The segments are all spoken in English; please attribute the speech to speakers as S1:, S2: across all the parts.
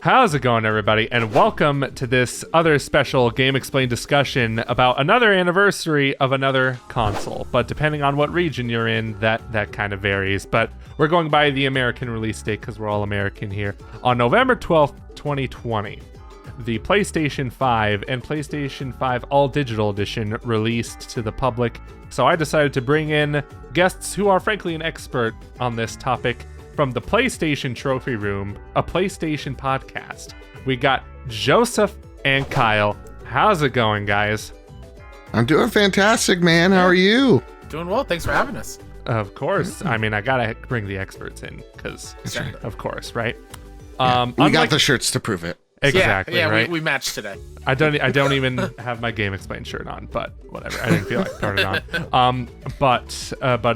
S1: How's it going, everybody? And welcome to this other special GameXplain discussion about another anniversary of another console. But depending on what region you're in, that kind of varies. But we're going by the American release date because we're all American here. On November 12th, 2020, the PlayStation 5 and PlayStation 5 All Digital Edition released to the public. So I decided to bring in guests who are frankly an expert on this topic. From the PlayStation Trophy Room, a PlayStation podcast, we got Joseph and Kyle. How's it going, guys?
S2: I'm doing fantastic, man. How are you?
S3: Doing well. Thanks for having us.
S1: Of course. I mean, I gotta bring the experts in because, of course, right?
S2: We got the shirts to prove it.
S1: Exactly.
S3: Yeah,
S1: right?
S3: we matched today.
S1: I don't even have my GameXplain shirt on, but whatever. I didn't feel like throwing it on. But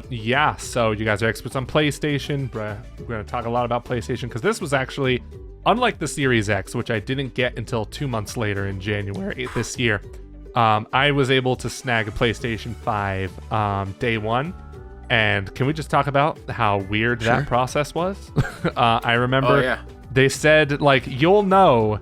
S1: yeah. So you guys are experts on PlayStation. We're gonna talk a lot about PlayStation because this was actually, unlike the Series X, which I didn't get until 2 months later in January this year. I was able to snag a PlayStation 5 day one. And can we just talk about how weird that process was? I remember.
S3: Oh, yeah.
S1: They said, like, you'll know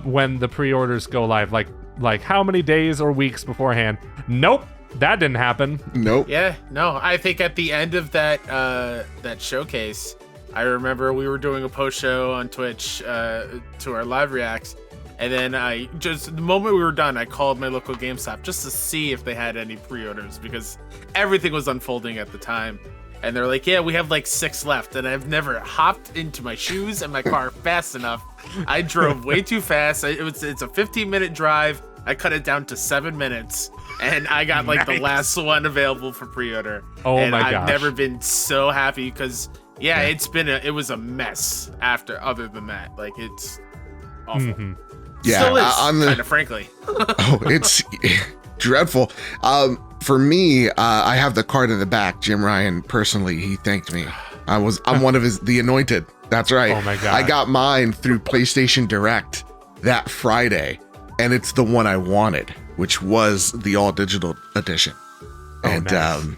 S1: when the pre-orders go live, like how many days or weeks beforehand. Nope, that didn't happen.
S2: Nope.
S3: Yeah, no. I think at the end of that showcase, I remember we were doing a post show on Twitch to our live reacts, and then the moment we were done, I called my local GameStop just to see if they had any pre-orders because everything was unfolding at the time. And they're like, yeah, we have like 6 left. And I've never hopped into my shoes and my car fast enough. I drove way too fast. It's a 15-minute drive. I cut it down to 7 minutes. And I got like the last one available for pre-order.
S1: Oh
S3: and
S1: my gosh.
S3: I've never been so happy because, it was a mess other than that. Like, it's awful.
S1: Mm-hmm.
S2: Yeah,
S3: Still is, kind of frankly.
S2: Oh, it's dreadful. For me, I have the card in the back. Jim Ryan personally, he thanked me. I'm one of the anointed. That's right.
S1: Oh my god!
S2: I got mine through PlayStation Direct that Friday, and it's the one I wanted, which was the all digital edition. And
S1: nice.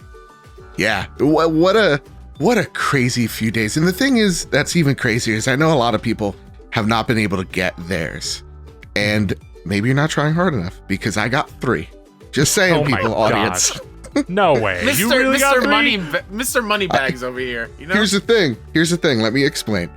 S2: What a crazy few days. And the thing is, that's even crazier is I know a lot of people have not been able to get theirs, and maybe you're not trying hard enough because I got 3. Just saying, people, audience.
S1: No way.
S3: Mr.
S1: You really got 3?
S3: Mr. Moneybags over here. You know?
S2: Here's the thing. Let me explain.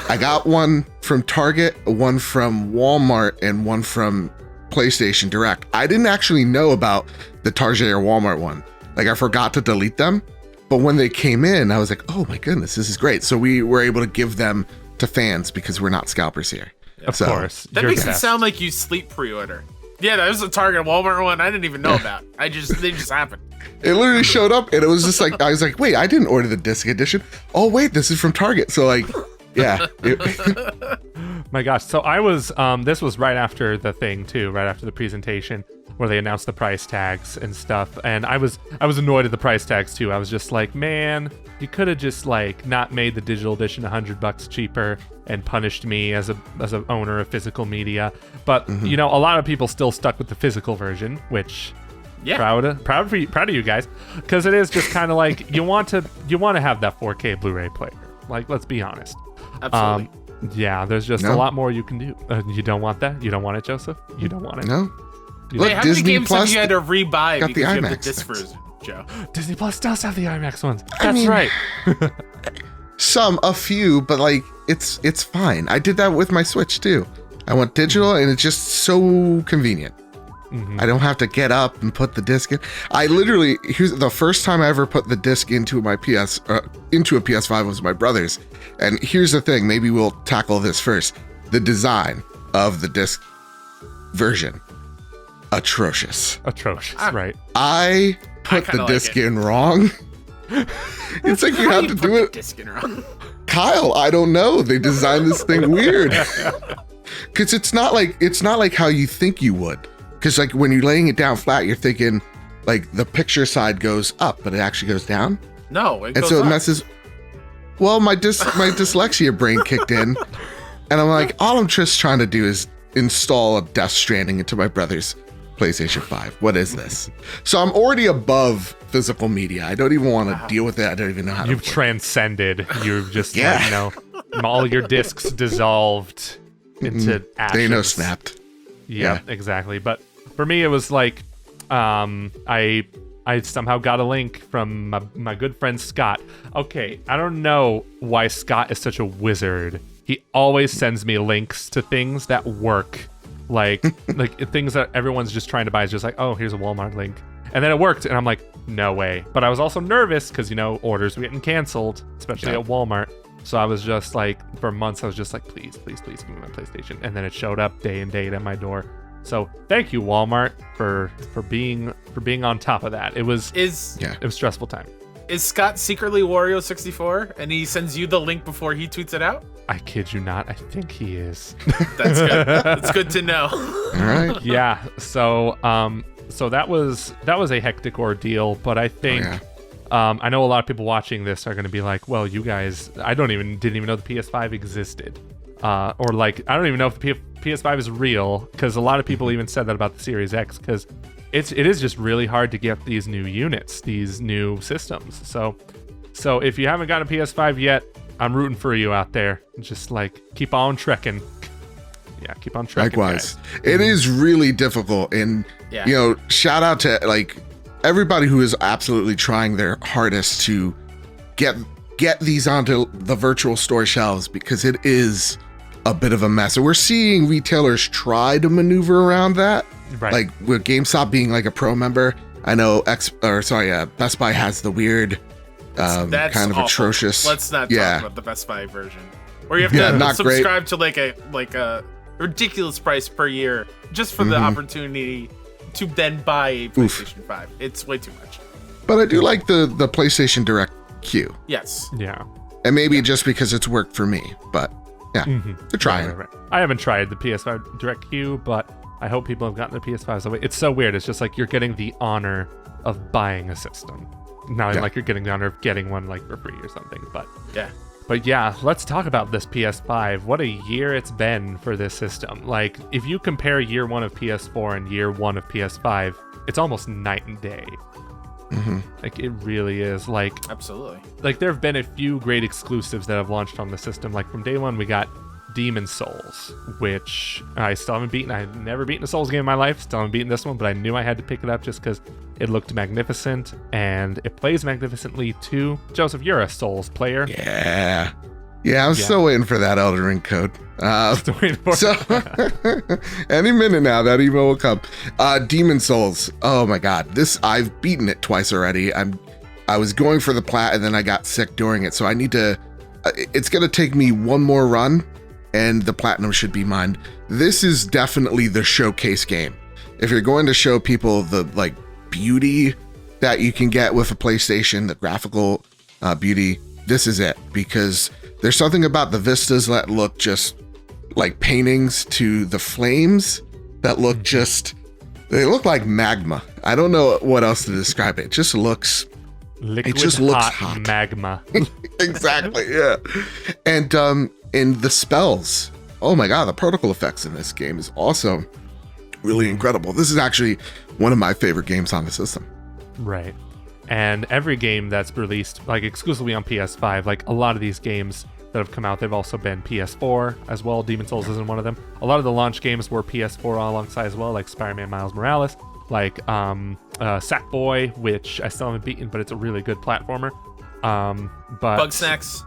S2: I got one from Target, one from Walmart, and one from PlayStation Direct. I didn't actually know about the Target or Walmart one. Like, I forgot to delete them. But when they came in, I was like, oh my goodness, this is great. So we were able to give them to fans because we're not scalpers here.
S1: Of course.
S3: That makes it sound like you sleep pre-order. Yeah, that was a Target Walmart one I didn't even know about. They just happened.
S2: It literally showed up and it was just like, I was like, wait, I didn't order the disc edition. Oh wait, this is from Target. So like, yeah.
S1: My gosh. So I was, this was right after the thing too, right after the presentation where they announced the price tags and stuff. And I was annoyed at the price tags too. I was just like, man, you could have just like not made the digital edition $100 cheaper and punished me as a owner of physical media. But you know, a lot of people still stuck with the physical version, which proud of you guys, because it is just kind of like you want to have that 4K Blu-ray player. Like, let's be honest.
S3: Absolutely.
S1: Yeah, there's just a lot more you can do. You don't want that? You don't want it, Joseph? You don't want it?
S2: No.
S3: Wait, how many games have you had to rebuy
S2: got
S3: because
S2: the
S3: you have
S2: IMAX
S3: the disc version, Joe?
S1: Disney Plus does have the IMAX ones. That's right.
S2: A few, but like it's fine. I did that with my Switch too. I went digital and it's just so convenient. I don't have to get up and put the disc in. I literally, here's the first time I ever put the disc into my into a PS5 was my brother's. And here's the thing, maybe we'll tackle this first. The design of the disc version, atrocious,
S1: right?
S2: I put the disc in wrong. It's like you have to do it.
S3: Disc in wrong.
S2: Kyle, I don't know. They designed this thing weird. Because it's not like how you think you would. Because like when you're laying it down flat, you're thinking like the picture side goes up, but it actually goes down.
S3: No,
S2: and so it messes. Well, my dyslexia brain kicked in, and I'm like, all I'm just trying to do is install a Death Stranding into my brother's PlayStation 5. What is this? So I'm already above physical media. I don't even want to deal with it. I don't even know how.
S1: You've transcended. You've just like, all your discs dissolved into ashes.
S2: They know snapped.
S1: Yeah, exactly. But for me, it was like I somehow got a link from my good friend Scott. Okay, I don't know why Scott is such a wizard. He always sends me links to things that work, like things that everyone's just trying to buy. Is just like, oh, here's a Walmart link, and then it worked, and I'm like, no way. But I was also nervous because orders were getting canceled, especially at Walmart. So I was just like, for months, I was just like, please, please, please give me my PlayStation. And then it showed up day and date at my door. So thank you, Walmart, for being on top of that. It was a stressful time.
S3: Is Scott secretly Wario64 and he sends you the link before he tweets it out?
S1: I kid you not. I think he is.
S3: That's good. That's good to know.
S2: All right.
S1: Yeah. So that was a hectic ordeal, but I think I know a lot of people watching this are going to be like, well, you guys, didn't even know the PS5 existed. Or like, I don't even know if the PS5 is real, because a lot of people even said that about the Series X, because it is just really hard to get these new units, these new systems. So if you haven't got a PS5 yet, I'm rooting for you out there. Just like, keep on trekking. Yeah, keep on trekking.
S2: Likewise.
S1: Guys.
S2: It is really difficult. And, shout out to like everybody who is absolutely trying their hardest to get these onto the virtual store shelves, because it is a bit of a mess. And we're seeing retailers try to maneuver around that.
S1: Right.
S2: Like with GameStop being like a pro member. I know Best Buy has the weird
S3: that's
S2: kind of
S3: awful.
S2: atrocious.
S3: Let's not talk about the Best Buy version. Or you have to subscribe to like a ridiculous price per year just for the opportunity to then buy a PlayStation 5. It's way too much.
S2: But I do like the PlayStation Direct Q.
S3: Yes.
S1: Yeah.
S2: And maybe just because it's worked for me, but they're trying.
S1: Right. I haven't tried the PS5 Direct Q, but I hope people have gotten the PS5. So it's so weird. It's just like you're getting the honor of buying a system. Not like you're getting the honor of getting one like for free or something. But yeah, let's talk about this PS5. What a year it's been for this system. Like, if you compare year one of PS4 and year one of PS5, it's almost night and day. Like, it really is. Like,
S3: absolutely.
S1: Like, there have been a few great exclusives that have launched on the system. Like, from day one, we got Demon Souls, which I still haven't beaten. I've never beaten a Souls game in my life. Still haven't beaten this one, but I knew I had to pick it up just because it looked magnificent and it plays magnificently too. Joseph, you're a Souls player.
S2: Yeah, I'm still waiting for that Elden Ring code. Any minute now that email will come. Demon Souls. Oh my god, I've beaten it twice already. I was going for the plat and then I got sick during it, so I need to. It's gonna take me one more run, and the platinum should be mine. This is definitely the showcase game. If you're going to show people the like beauty that you can get with a PlayStation, the graphical beauty, this is it, because there's something about the vistas that look just like paintings to the flames that look they look like magma. I don't know what else to describe it. It just looks
S1: liquid,
S2: it just looks hot.
S1: Magma.
S2: Exactly, yeah. And in the spells, oh my god, the particle effects in this game is also really incredible. This is actually one of my favorite games on the system.
S1: Right. And every game that's released like exclusively on PS5, like a lot of these games that have come out, they've also been PS4 as well. Demon Souls isn't one of them. A lot of the launch games were PS4 alongside as well, like Spider-Man Miles Morales, like Sackboy, which I still haven't beaten, but it's a really good platformer. But Bugsnax,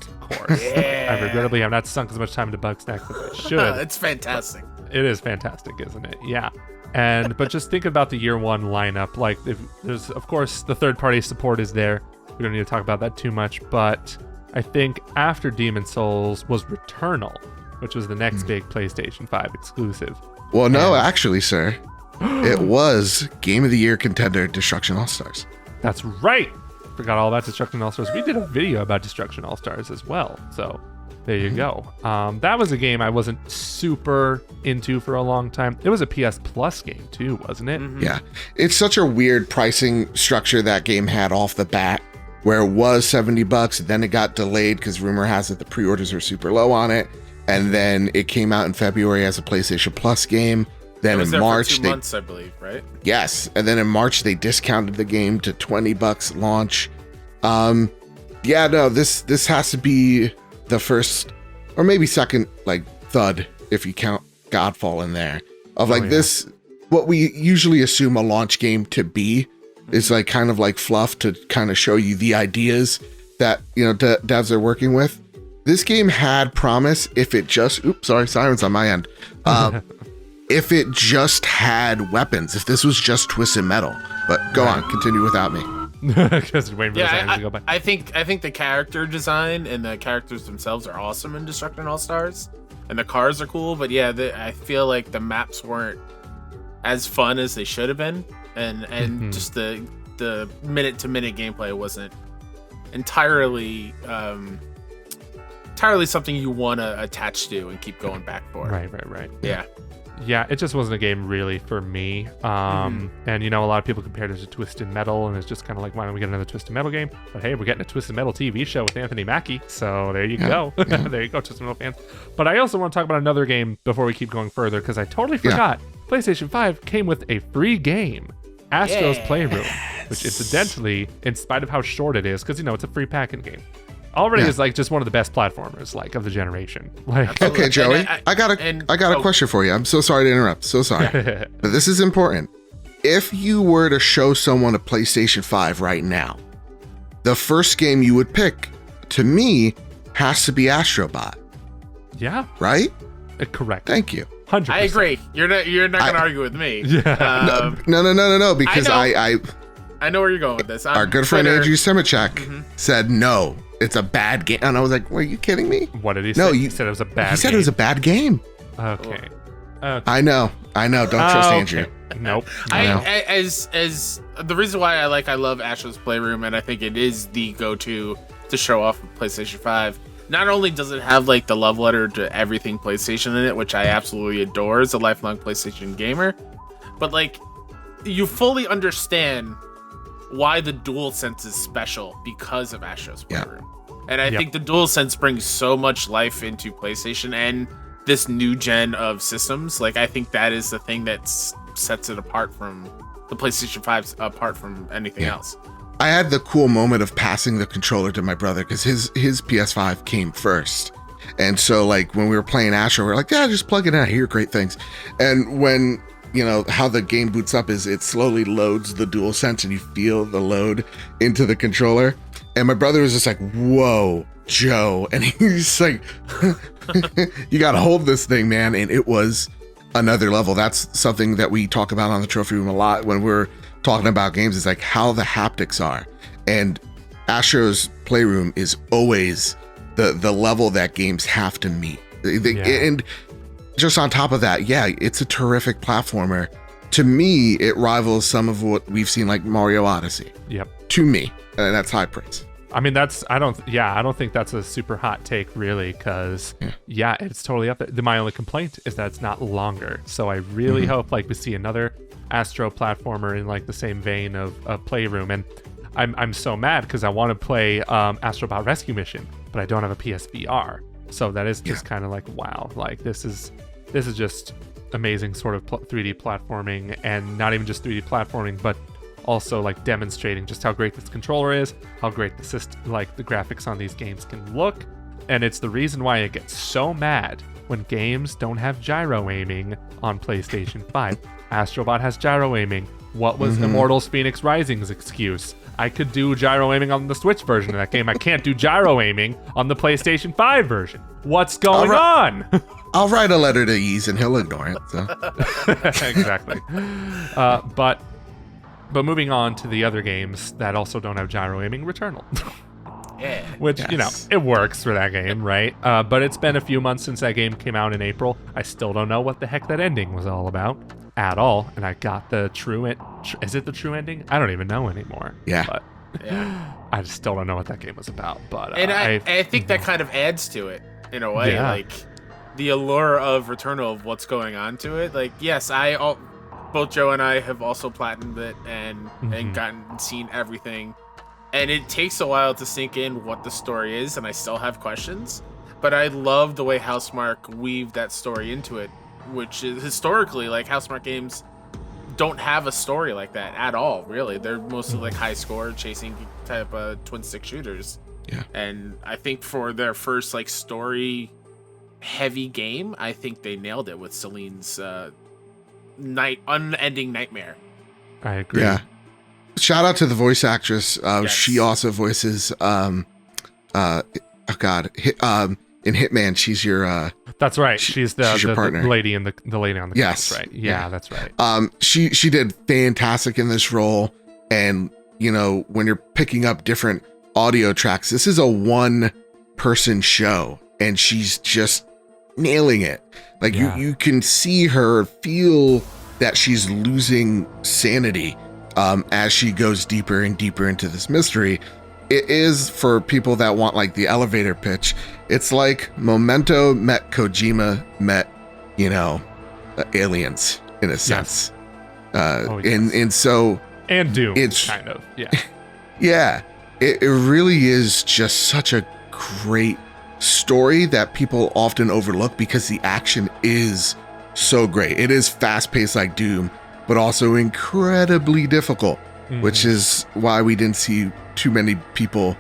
S1: of course.
S3: Yeah.
S1: I regrettably have not sunk as much time into Bugsnax as I should.
S3: It's fantastic.
S1: It is fantastic, isn't it? Yeah. But just think about the year one lineup. Like, there's of course the third-party support is there. We don't need to talk about that too much, but I think after Demon Souls was Returnal, which was the next big PlayStation 5 exclusive.
S2: Well, no, actually, sir, it was Game of the Year contender Destruction AllStars.
S1: That's right. Forgot all about Destruction AllStars. We did a video about Destruction AllStars as well, so there you go. That was a game I wasn't super into for a long time. It was a PS Plus game too, wasn't it?
S2: Yeah, it's such a weird pricing structure that game had off the bat, where it was $70, then it got delayed because rumor has it the pre-orders are super low on it, and then it came out in February as a PlayStation Plus game. Then in March,
S3: for 2 months, I believe, right?
S2: Yes, and then in March they discounted the game to $20 launch. This has to be the first or maybe second like thud if you count Godfall in there. Of like this, what we usually assume a launch game to be is like kind of like fluff to kind of show you the ideas that, you know, devs are working with. This game had promise if it just, silence on my end. If it just had weapons, if this was just Twisted Metal. But go on, continue without me.
S1: Because waiting for the seconds to go by.
S3: I think the character design and the characters themselves are awesome in Destruction AllStars, and the cars are cool. But yeah, I feel like the maps weren't as fun as they should have been, and just the minute to minute gameplay wasn't entirely something you want to attach to and keep going back for.
S1: Right.
S3: Yeah.
S1: Yeah, it just wasn't a game really for me. And, you know, a lot of people compared it to Twisted Metal, and it's just kind of like, why don't we get another Twisted Metal game? But hey, we're getting a Twisted Metal TV show with Anthony Mackie, so there you go.
S2: Yeah.
S1: There you go, Twisted Metal fans. But I also want to talk about another game before we keep going further, because I totally forgot. PlayStation 5 came with a free game, Astro's Playroom, which incidentally, in spite of how short it is, because, you know, it's a free pack-in game, already is like just one of the best platformers like of the generation. Like,
S2: okay, Joey, I got a question for you. I'm so sorry to interrupt. So sorry, but this is important. If you were to show someone a PlayStation 5 right now, the first game you would pick, to me, has to be Astrobot.
S1: Yeah.
S2: Right.
S1: Correct.
S2: Thank you.
S1: 100%.
S3: I agree. You're not gonna argue with me.
S1: Yeah.
S2: No. Because
S3: I know where you're going with this.
S2: Our good friend Andrew Simichak said no. It's a bad game. And I was like, were you kidding me?
S1: What did he say?
S2: No,
S1: he said it was a bad game.
S2: He said it was a bad game.
S1: Okay.
S2: I know. Don't trust Andrew.
S1: Nope.
S3: As the reason why I love Astro's Playroom, and I think it is the go-to to show off with PlayStation 5. Not only does it have like the love letter to everything PlayStation in it, which I absolutely adore as a lifelong PlayStation gamer, but like you fully understand why the DualSense is special because of Astro's Playroom. And I think the DualSense brings so much life into PlayStation and this new gen of systems. Like, I think that is the thing that sets it apart from the PlayStation 5, apart from anything else.
S2: I had the cool moment of passing the controller to my brother because his PS5 came first. And so, like, when we were playing Astro, we were like, yeah, just plug it in. I hear great things. And when, you know, how the game boots up is it slowly loads the DualSense and you feel the load into the controller. And my brother was just like, whoa, Joe. And he's like, you got to hold this thing, man. And it was another level. That's something that we talk about on the Trophy Room a lot when we're talking about games. Is like how the haptics are. And Astro's Playroom is always the level that games have to meet. And just on top of that, it's a terrific platformer. To me, it rivals some of what we've seen, like Mario Odyssey.
S1: Yep.
S2: To me, and that's high praise.
S1: I mean, I don't think that's a super hot take, really, because it's totally up there. My only complaint is that it's not longer. So I really hope like we see another Astro platformer in like the same vein of Playroom. And I'm so mad because I want to play Astrobot Rescue Mission, but I don't have a PSVR. So that is just kind of like, wow, like this is just amazing sort of 3D platforming, and not even just 3D platforming, but also like demonstrating just how great this controller is, how great the system, like the graphics on these games can look. And it's the reason why I get so mad when games don't have gyro aiming on PlayStation 5. Astrobot has gyro aiming. What was Immortals Phoenix Rising's excuse? I could do gyro aiming on the Switch version of that game. I can't do gyro aiming on the PlayStation 5 version. What's going on?
S2: I'll write a letter to Ease and he'll ignore it. So.
S1: Exactly. But moving on to the other games that also don't have gyro aiming, Returnal. Which, you know, it works for that game, right? But it's been a few months since that game came out in April. I still don't know what the heck that ending was all about at all. And I got the is it the true ending? I don't even know anymore. But I still don't know what that game was about. But
S3: and I think that kind of adds to it in a way. Like the allure of Returnal, of what's going on to it. Like, yes, both Joe and I have also platinumed it and seen everything. And it takes a while to sink in what the story is, and I still have questions. But I love the way Housemarque weaved that story into it, which is historically, like, Housemarque games don't have a story like that at all, really. They're mostly like high score, chasing type of twin stick shooters. And I think for their first like story heavy game, I think they nailed it with Celine's unending nightmare.
S1: I agree.
S2: Yeah. Shout out to the voice actress.
S3: Yes.
S2: She also voices in Hitman, she's your
S1: That's right. She's the
S2: partner.
S1: the lady in the lady on the
S2: Yes.
S1: couch, right? Yeah, that's right.
S2: She did fantastic in this role. And when you're picking up different audio tracks, this is a one person show and she's just nailing it. Like you can see her, feel that she's losing sanity as she goes deeper and deeper into this mystery. It is, for people that want like the elevator pitch, it's like Memento met Kojima met, aliens in a sense. And so
S1: and Doom,
S2: it's
S1: kind of, yeah.
S2: Yeah, it really is just such a great story that people often overlook because the action is so great. It is fast paced like Doom, but also incredibly difficult, which is why we didn't see too many people,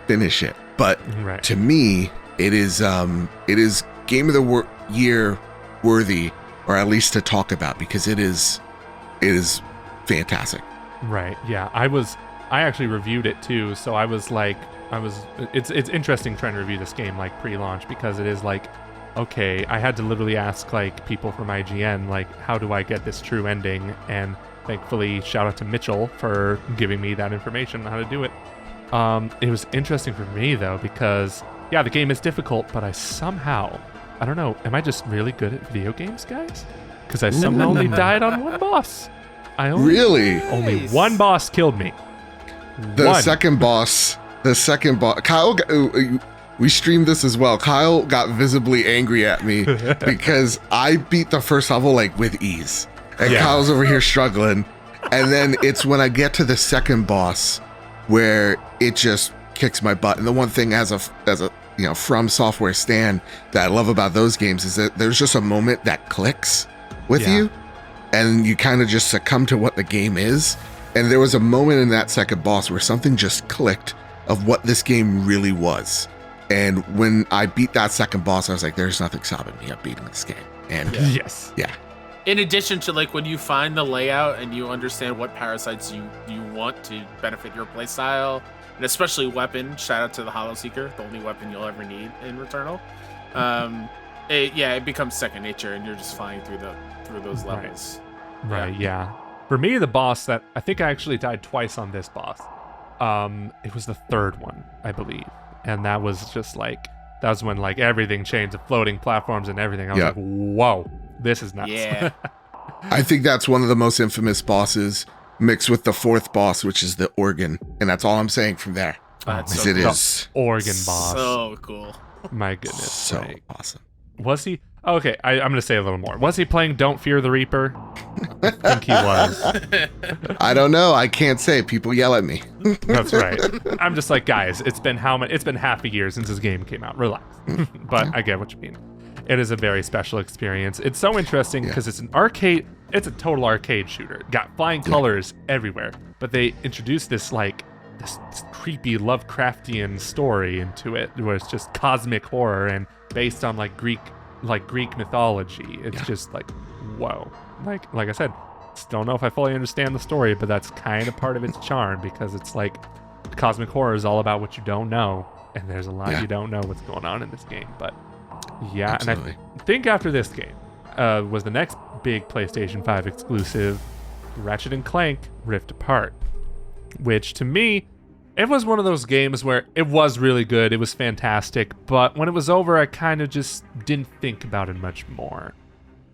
S2: finish it. But to me, it is Game of the Year worthy, or at least to talk about, because it is fantastic.
S1: Right. Yeah. I actually reviewed it too, so it's interesting trying to review this game like pre-launch, because it is like, okay, I had to literally ask like people from IGN, like, how do I get this true ending? And thankfully, shout out to Mitchell for giving me that information on how to do it. It was interesting for me though, because yeah, the game is difficult, but I don't know, am I just really good at video games, guys? Because I somehow only died on one boss. Only one boss killed me.
S2: The second boss, Kyle, we streamed this as well. Kyle got visibly angry at me because I beat the first level like with ease. And Kyle's over here struggling. And then it's when I get to the second boss where it just kicks my butt. And the one thing as a From Software stan that I love about those games is that there's just a moment that clicks with you, and you kind of just succumb to what the game is. And there was a moment in that second boss where something just clicked of what this game really was. And when I beat that second boss, I was like, there's nothing stopping me. I'm beating this game. And
S3: in addition to like when you find the layout and you understand what parasites you want to benefit your playstyle, and especially weapon, shout out to the Hollow Seeker, the only weapon you'll ever need in Returnal. It becomes second nature, and you're just flying through those levels.
S1: Right. Yeah. For me, the boss that I think I actually died twice on this boss. It was the third one, I believe, and that was just like when like everything changed, the floating platforms and everything. I was like, whoa, this is nuts.
S3: Yeah.
S2: I think that's one of the most infamous bosses, mixed with the fourth boss, which is the organ, and that's all I'm saying from there.
S3: That's
S2: so cool. Is
S1: organ boss.
S3: So cool.
S1: My goodness.
S2: So awesome.
S1: Was he? Okay, I'm going to say a little more. Was he playing Don't Fear the Reaper? I think he was.
S2: I don't know. I can't say. People yell at me.
S1: That's right. I'm just like, guys, it's been half a year since this game came out. Relax. But I get what you mean. It is a very special experience. It's so interesting because it's a total arcade shooter. Got flying colors everywhere. But they introduced this creepy Lovecraftian story into it, where it's just cosmic horror and based on like Greek mythology. It's just like, whoa. Like I said, don't know if I fully understand the story, but that's kind of part of its charm, because it's like cosmic horror is all about what you don't know, and there's a lot you don't know what's going on in this game. But absolutely. And I think after this game was the next big PlayStation 5 exclusive, Ratchet and Clank Rift Apart, which to me, it was one of those games where it was really good, it was fantastic, but when it was over, I kind of just didn't think about it much more.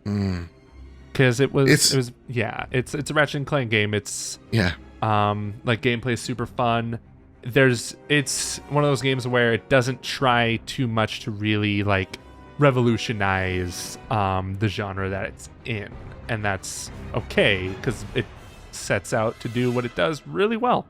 S1: Because it's a Ratchet and Clank game. It's like gameplay is super fun. It's one of those games where it doesn't try too much to really like revolutionize the genre that it's in, and that's okay because it sets out to do what it does really well.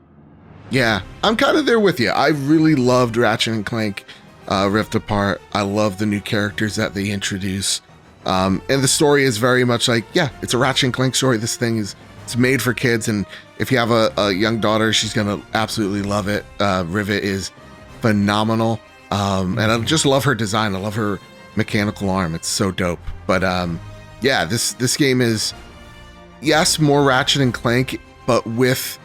S2: Yeah, I'm kind of there with you. I really loved Ratchet and Clank Rift Apart. I love the new characters that they introduce. And the story is very much like, it's a Ratchet and Clank story. This thing it's made for kids. And if you have a young daughter, she's going to absolutely love it. Rivet is phenomenal. And I just love her design. I love her mechanical arm. It's so dope. But yeah, this game is, yes, more Ratchet and Clank, but with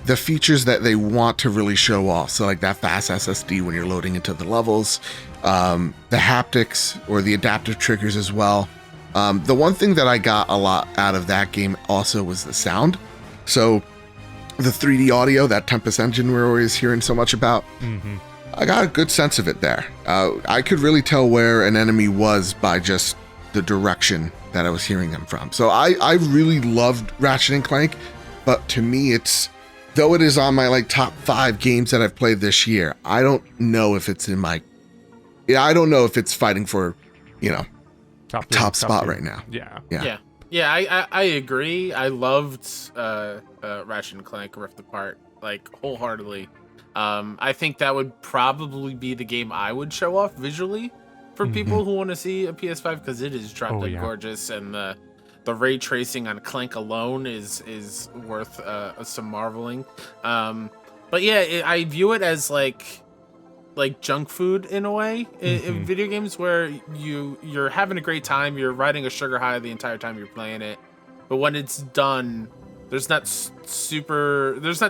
S2: the features that they want to really show off. So like that fast SSD when you're loading into the levels, the haptics or the adaptive triggers as well. The one thing that I got a lot out of that game also was the sound. So the 3D audio, that Tempest engine we're always hearing so much about, I got a good sense of it there. I could really tell where an enemy was by just the direction that I was hearing them from. So I really loved Ratchet and Clank, but to me, though it is on my like top 5 games that I've played this year, I don't know if it's I don't know if it's fighting for, top spot right now.
S3: Yeah, I agree. I loved Ratchet and Clank Rift Apart, like, wholeheartedly. I think that would probably be the game I would show off visually for people who want to see a PS5, because it is drop dead gorgeous, and the ray tracing on Clank alone is worth some marveling. But yeah, I view it as like junk food in a way in video games, where you're having a great time, you're riding a sugar high the entire time you're playing it, but when it's done, there's not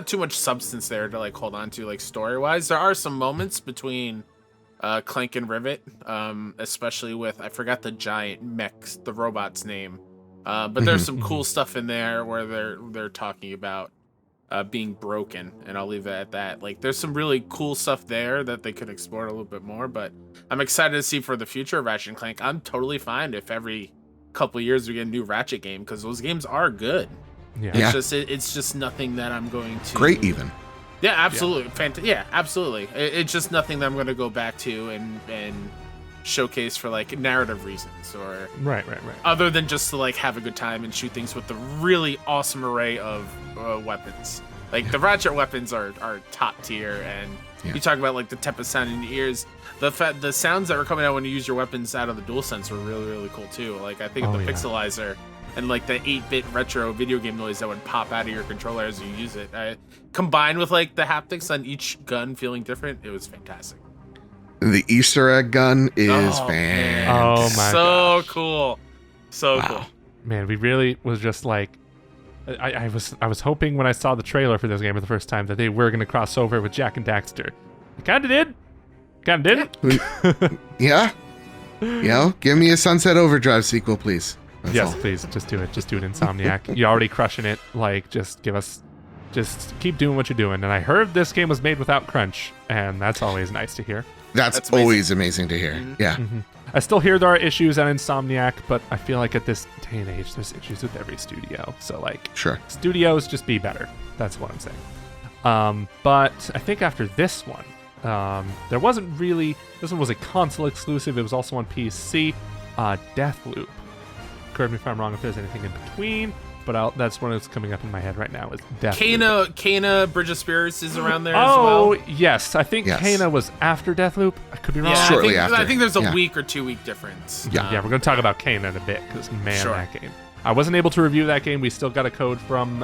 S3: too much substance there to like hold on to, like story wise. There are some moments between Clank and Rivet, especially with, I forgot the giant mech, the robot's name, but there's some cool stuff in there where they're talking about being broken, and I'll leave it at that. Like, there's some really cool stuff there that they could explore a little bit more, but I'm excited to see for the future of Ratchet and Clank. I'm totally fine if every couple of years we get a new Ratchet game, because those games are good. It's just nothing that I'm going to
S2: great even.
S3: Yeah, absolutely. Yeah, absolutely. It's just nothing that I'm going to go back to and showcase for like narrative reasons, or
S1: right,
S3: other than just to like have a good time and shoot things with the really awesome array of weapons. Like the Ratchet weapons are top tier, and you talk about like the Tempest sound in your ears. The sounds that were coming out when you use your weapons out of the DualSense were really, really cool too. Like, I think of the pixelizer and like the 8-bit retro video game noise that would pop out of your controller as you use it, combined with like the haptics on each gun feeling different, it was fantastic.
S2: The Easter egg gun is fantastic.
S1: Oh my
S3: so cool. So cool.
S1: Man, we really was just like, I was hoping when I saw the trailer for this game for the first time that they were going to cross over with Jak and Daxter. They kind of did. Kind of didn't.
S2: Yeah. Give me a Sunset Overdrive sequel, please. That's
S1: yes,
S2: all.
S1: please. Just do it. Just do it, Insomniac. You're already crushing it. Like, just keep doing what you're doing. And I heard this game was made without crunch, and that's always nice to hear.
S2: That's always amazing to hear. Yeah.
S1: I still hear there are issues on Insomniac, but I feel like at this day and age, there's issues with every studio. So, like, studios just be better. That's what I'm saying. But I think after this one, there wasn't really. This one was a console exclusive. It was also on PC. Deathloop. Correct me if I'm wrong if there's anything in between, but that's one that's coming up in my head right now is Deathloop.
S3: Kana Bridge of Spirits is around there as well.
S1: Oh, yes. I think Kana was after Deathloop. I could be wrong.
S3: Yeah,
S2: shortly after.
S3: I think there's a week or 2 week difference.
S1: Yeah, we're going to talk about Kana in a bit, because, man, that game. I wasn't able to review that game. We still got a code from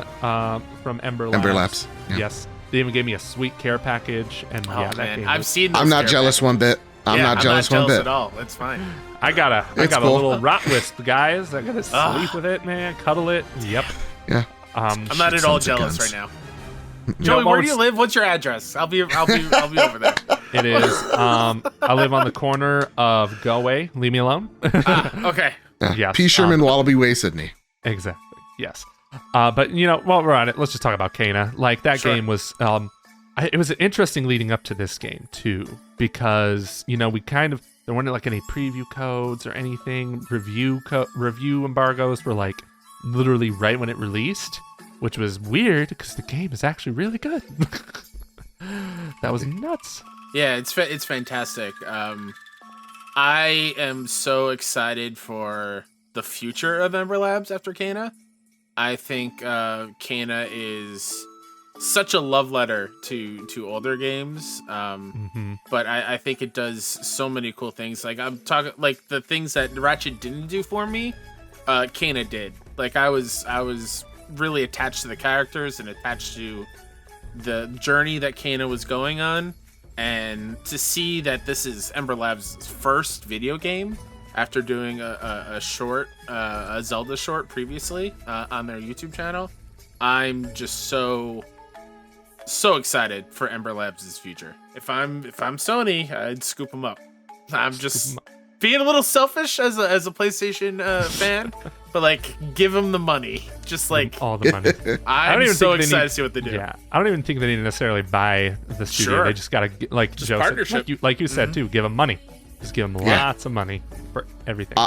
S1: Ember Labs.
S2: Ember Labs. Yeah.
S1: Yes. They even gave me a sweet care package, and that game.
S3: I've seen those
S2: I'm not jealous one bit. I'm not jealous one bit
S3: at all. It's fine.
S1: I got a little rot wisp, guys. I gotta sleep with it, man. Cuddle it. Yep.
S2: Yeah.
S3: I'm not at all jealous right now. Joey, where do you live? What's your address? I'll be over there.
S1: It is. I live on the corner of Go Away, Leave Me Alone.
S3: Okay.
S1: Yes.
S2: P. Sherman, Wallaby Way, Sydney.
S1: Exactly. Yes. But while we're on it, let's just talk about Kana. Like, that game was. It was interesting leading up to this game too, because we kind of, there weren't like any preview codes or anything. Review embargoes were like literally right when it released, which was weird because the game is actually really good. That was nuts.
S3: Yeah, it's fantastic. I am so excited for the future of Ember Labs after Kana. I think Kana is such a love letter to older games, but I think it does so many cool things. Like, I'm talking like the things that Ratchet didn't do for me, Kana did. Like, I was really attached to the characters and attached to the journey that Kana was going on, and to see that this is Ember Labs' first video game after doing a short, a Zelda short previously on their YouTube channel. I'm just so excited for Ember Labs' future. If I'm Sony, I'd scoop them up. I'm just being a little selfish as a PlayStation fan, but like give them the money, just like
S1: all the money.
S3: I'm so excited to see what they do.
S1: Yeah, I don't even think they need to necessarily buy the studio. They just gotta like
S3: just
S1: Joseph,
S3: partnership.
S1: like you said too. Give them money. Just give them lots of money for everything.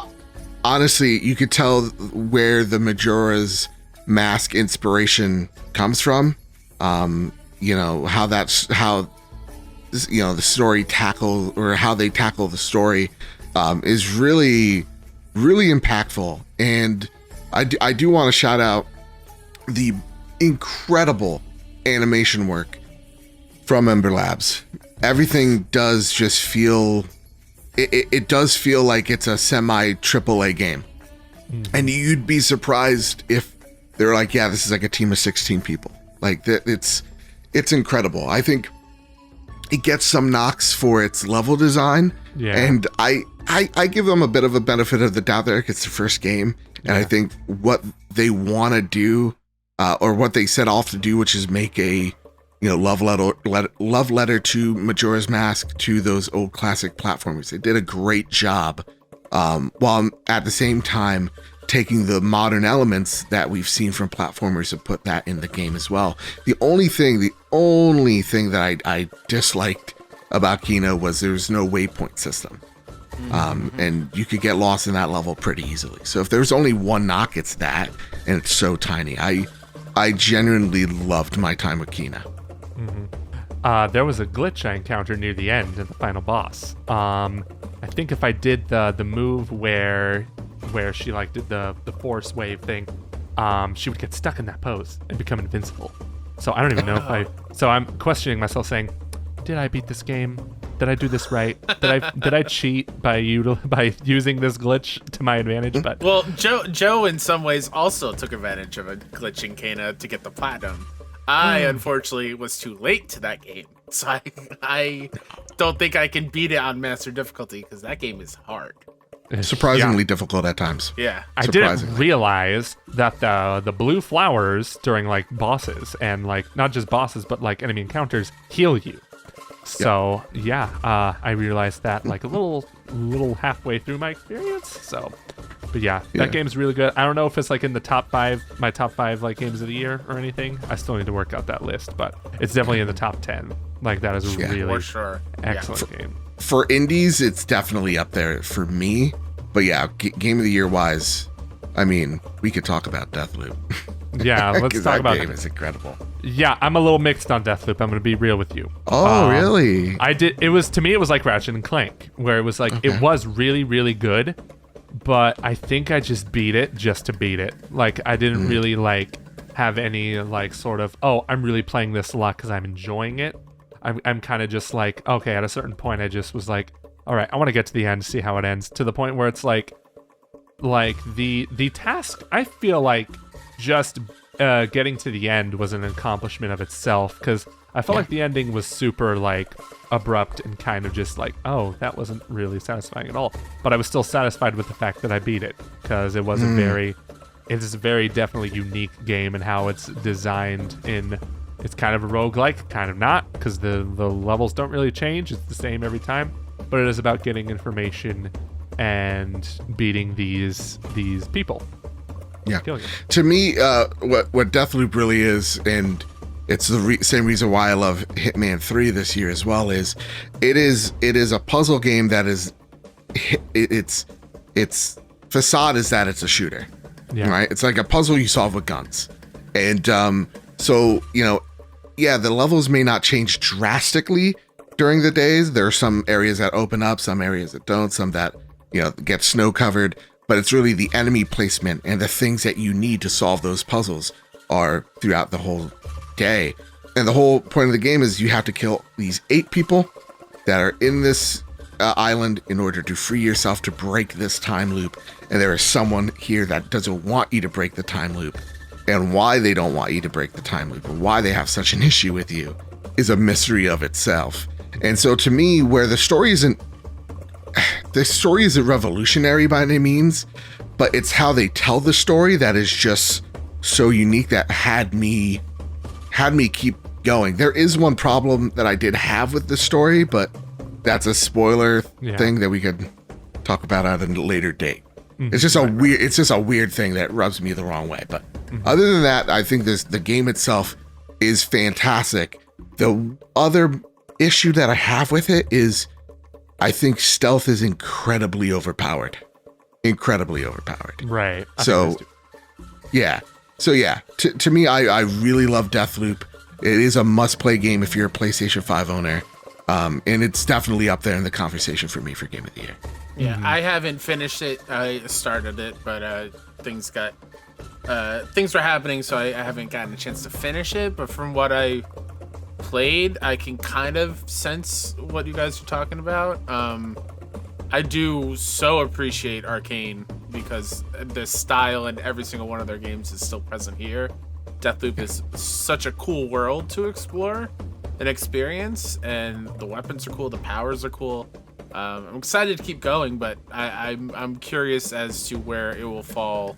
S2: Honestly, you could tell where the Majora's Mask inspiration comes from. You know how the story how they tackle the story is really, really impactful. And I do want to shout out the incredible animation work from Ember Labs. Everything does just feel, it does feel like it's a semi AAA game. And you'd be surprised if they're like, yeah, this is like a team of 16 people. Like it's incredible. I think it gets some knocks for its level design. Yeah. And I give them a bit of a benefit of the doubt there. It's the first game. And I think what they want to do, or what they set off to do, which is make a, love letter to Majora's Mask, to those old classic platformers. They did a great job, while at the same time taking the modern elements that we've seen from platformers and put that in the game as well. The only thing that I disliked about Kena was there was no waypoint system. And you could get lost in that level pretty easily. So if there's only one knock, it's that, and it's so tiny. I genuinely loved my time with Kena.
S1: There was a glitch I encountered near the end of the final boss. I think if I did the move where she like did the force wave thing, she would get stuck in that pose and become invincible. So I don't even know so I'm questioning myself, saying, did I beat this game? Did I do this right? Did I cheat by using this glitch to my advantage? But
S3: well, Joe in some ways also took advantage of a glitch in Kena to get the platinum. I unfortunately was too late to that game, so I don't think I can beat it on master difficulty because that game is hard.
S2: Surprisingly difficult at times.
S3: Yeah,
S1: I didn't realize that the blue flowers during like bosses and like not just bosses but like enemy encounters heal you. So I realized that like a little halfway through my experience. So, but that game's really good. I don't know if it's like in the my top 5 like games of the year or anything. I still need to work out that list, but it's definitely in the top 10. Like that is a really
S3: for sure.
S1: excellent game.
S2: For indies, it's definitely up there for me. But game of the year wise, I mean, we could talk about Deathloop.
S1: Yeah, let's talk about
S2: that game. Is incredible.
S1: Yeah, I'm a little mixed on Deathloop. I'm going to be real with you.
S2: Oh, really?
S1: It was like Ratchet and Clank, where it was like, it was really, really good, but I think I just beat it just to beat it. Like, I didn't really like have any like sort of, I'm really playing this a lot because I'm enjoying it. I'm kind of just like, okay, at a certain point, I just was like, all right, I want to get to the end, see how it ends, to the point where it's like the task, I feel like just getting to the end was an accomplishment of itself, because I felt like the ending was super like abrupt and kind of just like, that wasn't really satisfying at all. But I was still satisfied with the fact that I beat it, because it was it is a very definitely unique game in how it's designed. It's kind of a roguelike, kind of not, because the levels don't really change. It's the same every time, but it is about getting information and beating these people.
S2: Yeah. To me, what Deathloop really is, and it's the same reason why I love Hitman 3 this year as well, is it is a puzzle game that is its facade is that it's a shooter. Yeah. Right? It's like a puzzle you solve with guns. And so, the levels may not change drastically during the days. There are some areas that open up, some areas that don't, some that, get snow covered. But it's really the enemy placement and the things that you need to solve those puzzles are throughout the whole day. And the whole point of the game is you have to kill these 8 people that are in this island in order to free yourself to break this time loop. And there is someone here that doesn't want you to break the time loop. And why they don't want you to break the time loop, or why they have such an issue with you, is a mystery of itself. And so to me, where the story isn't the story isn't revolutionary by any means, but it's how they tell the story that is just so unique that had me keep going. There is one problem that I did have with the story, but that's a spoiler thing that we could talk about at a later date. It's just a weird thing that rubs me the wrong way. But other than that, I think the game itself is fantastic. The other issue that I have with it is I think stealth is incredibly overpowered.
S1: Right.
S2: So to me, I really love Deathloop. It is a must-play game if you're a PlayStation 5 owner. And it's definitely up there in the conversation for me for Game of the Year.
S3: Yeah, I haven't finished it. I started it, but things were happening, so I haven't gotten a chance to finish it. But from what I played, I can kind of sense what you guys are talking about. I do so appreciate Arcane because the style in every single one of their games is still present here. Deathloop is such a cool world to explore and experience, and the weapons are cool, the powers are cool. I'm excited to keep going, but I'm curious as to where it will fall.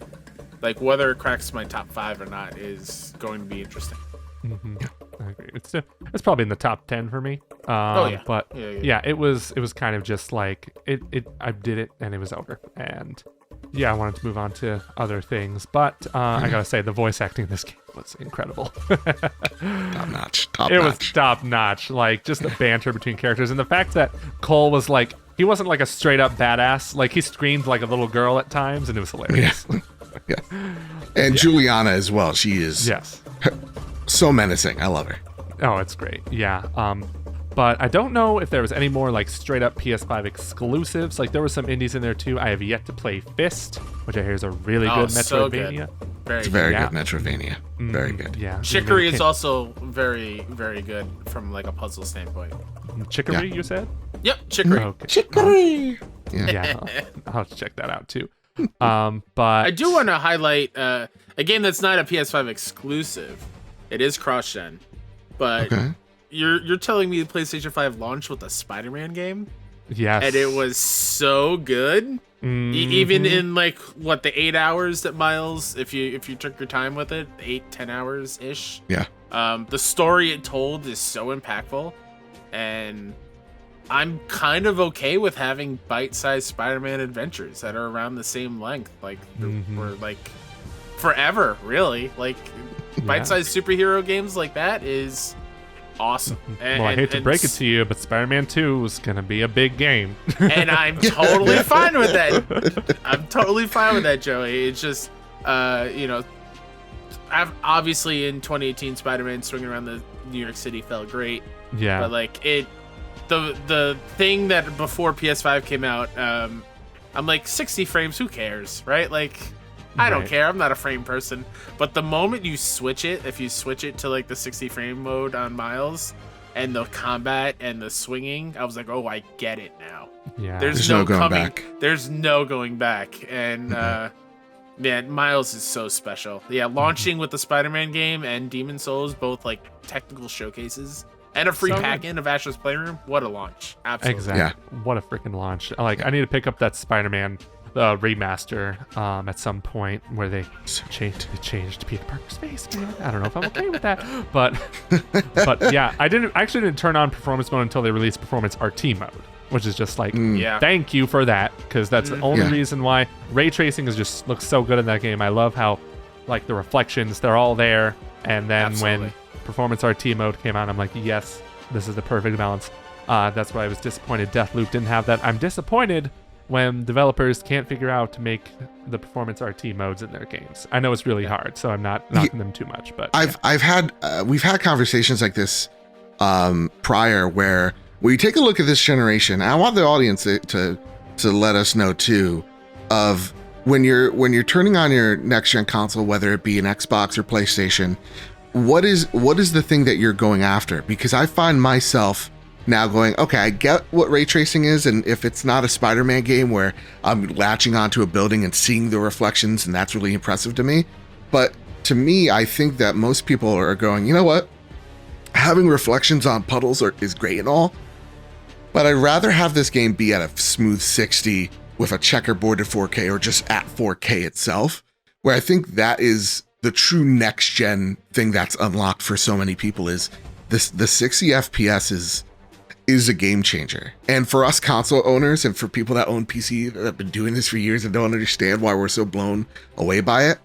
S3: Like whether it cracks my top 5 or not is going to be interesting.
S1: I agree. It's probably in the top 10 for me. But it was kind of just like I did it and it was over. And I wanted to move on to other things, but I gotta say the voice acting in this game was incredible.
S2: Top notch.
S1: It was top notch. Like just the banter between characters and the fact that Cole was like, he wasn't like a straight up badass. Like he screamed like a little girl at times, and it was hilarious.
S2: And Juliana as well. She is so menacing. I love her.
S1: Oh, it's great. Yeah. But I don't know if there was any more like straight up PS5 exclusives. Like there were some indies in there too. I have yet to play Fist, which I hear is a really good Metroidvania.
S2: It's very good Metroidvania. Very good.
S1: Yeah.
S3: Chicory is also very, very good from like a puzzle standpoint.
S1: Chicory, you said?
S3: Yep, Chicory.
S2: Okay. Chicory.
S1: I'll check that out too. But
S3: I do want to highlight a game that's not a PS5 exclusive. It is cross-gen, but you're telling me the PlayStation 5 launched with a Spider-Man game?
S1: Yes.
S3: And it was so good. Even in like the 8 hours that Miles, if you took your time with it, 8-10 hours ish.
S2: Yeah.
S3: The story it told is so impactful, and I'm kind of okay with having bite-sized Spider-Man adventures that are around the same length, like for like forever, really. Like bite-sized superhero games like that is awesome.
S1: Well, I hate to break it to you, but Spider-Man 2 is gonna be a big game,
S3: and I'm totally fine with that. I'm totally fine with that, Joey. It's just, obviously in 2018, Spider-Man swinging around the New York City felt great.
S1: Yeah,
S3: but like the thing that before PS5 came out, I'm like 60 frames. Who cares, right? Like. I don't care. I'm not a frame person. But the moment you switch it, if you switch it to like the 60 frame mode on Miles and the combat and the swinging, I was like, oh, I get it now.
S1: Yeah.
S3: There's no going back. There's no going back. And man, Miles is so special. Yeah, launching with the Spider-Man game and Demon Souls, both like technical showcases. And a free pack-in of Astro's Playroom. What a launch. Absolutely.
S1: Exactly. Yeah. What a freaking launch. Like, I need to pick up that Spider-Man remaster at some point where they changed Peter Parker's face, man. I don't know if I'm okay with that. But yeah, I actually didn't turn on performance mode until they released performance RT mode, which is just like, thank you for that, because that's the only reason why ray tracing looks so good in that game. I love how like the reflections, they're all there, and then when performance RT mode came out, I'm like, yes, this is the perfect balance. That's why I was disappointed Deathloop didn't have that. I'm disappointed when developers can't figure out to make the performance RT modes in their games. I know it's really hard, so I'm not knocking them too much. But
S2: we've had conversations like this prior, where you take a look at this generation. And I want the audience to let us know too, of when you're turning on your next gen console, whether it be an Xbox or PlayStation, what is the thing that you're going after? Because I find myself now going, okay, I get what ray tracing is, and if it's not a Spider-Man game where I'm latching onto a building and seeing the reflections, and that's really impressive to me. But to me, I think that most people are going, you know what? Having reflections on puddles is great and all, But I'd rather have this game be at a smooth 60 with a checkerboarded 4K or just at 4K itself, where I think that is the true next gen thing that's unlocked for so many people is this. The 60 FPS is a game changer. And for us console owners and for people that own PC that have been doing this for years and don't understand why we're so blown away by it,